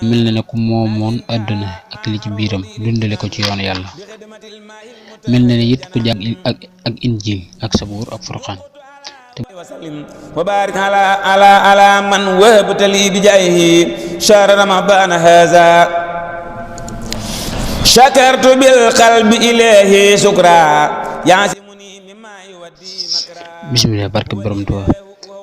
mel na ne ku moomoon àdduna ak li ci biiram dundale ko ci yoonu yàlla. mel na ne it ku jàng ak injil ak sabuur ak furqaan. wa barik ala man wahabta li bi jaahihi shahr ramadan haza shakartu bil qalbi ilahi shukra yasimuni mimma yuwaddi makra. bismillah barke borom Tuubaa.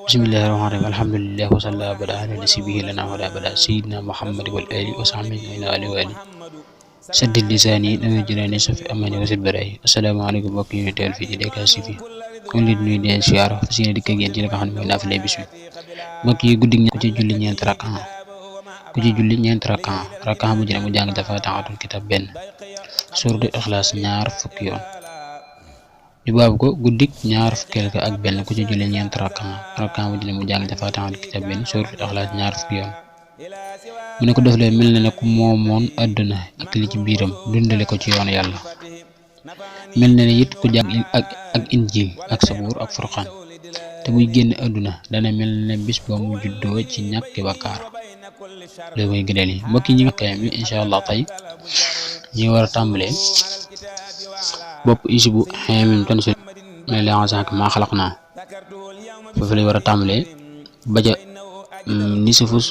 bismillahi rahmaani rahiim alhamdulilah wa salla abada ala nasibihi lana wala abada sayyidina muhammad wal ali wa sahbihi wa alihi wa ali saddid lisaani nawir jinaani safi amani wa sid baraay. asalaamaaleykum mbokk yi ñu teewal fii ci DK TV ñu ngi leen di nuyu di leen siyaar fas yéene dikk ak yéen ci li nga xam ne mooy naafile bis bi. mbokk yi guddi ku ci julli ñeenti rakkan bu jëne mu jàng dafa taxatul kitab benn suuratul ixlaas ñaar fukki yoon. ñu baabu ko guddik ñaar fukkeel ka ak benn ku ci julli ñeenti rakkan bu jëne mu jàng dafa taxatul kitab benn suuratul ixlaas ñaar fukki yoon. mu ne ko def lee mel na ne ku moomoon àdduna ak li ci biiram dundale ko ci yoonu yàlla. mel na ne it ku jàng ak injil ak sabuur ak furqaan te buy génn àdduna dana mel ne bis ba mu juddoo ci ñàkki bakkaar. loolu mooy gëneel yi mbokk yi ñi nga kayam bi incha allah tey ñi war a tàmbalee bopp isbu xeemim tan si mais lensank maa xalaq naa foofu lañ war a tàmbalee ba ca ni safus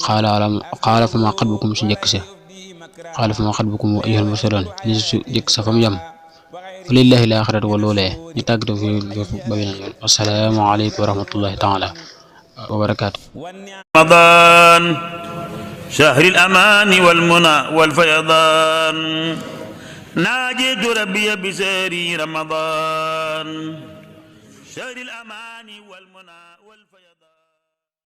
xaala fa ma xatbukum su njëkk sa xaala fa ma xatbukum ayyuhal mursaluun ni su njëkk sa fa mu yem fa lillahi laaxiratu wa loolee ñu tàggatoo fi ba beneen yoon assalaamu aleykum wa rahmatullahi taala wa barakaatu. رمضان شهر الأمان والمنى والفيضان ناجيت ربي بسهر رمضان شهر الأمان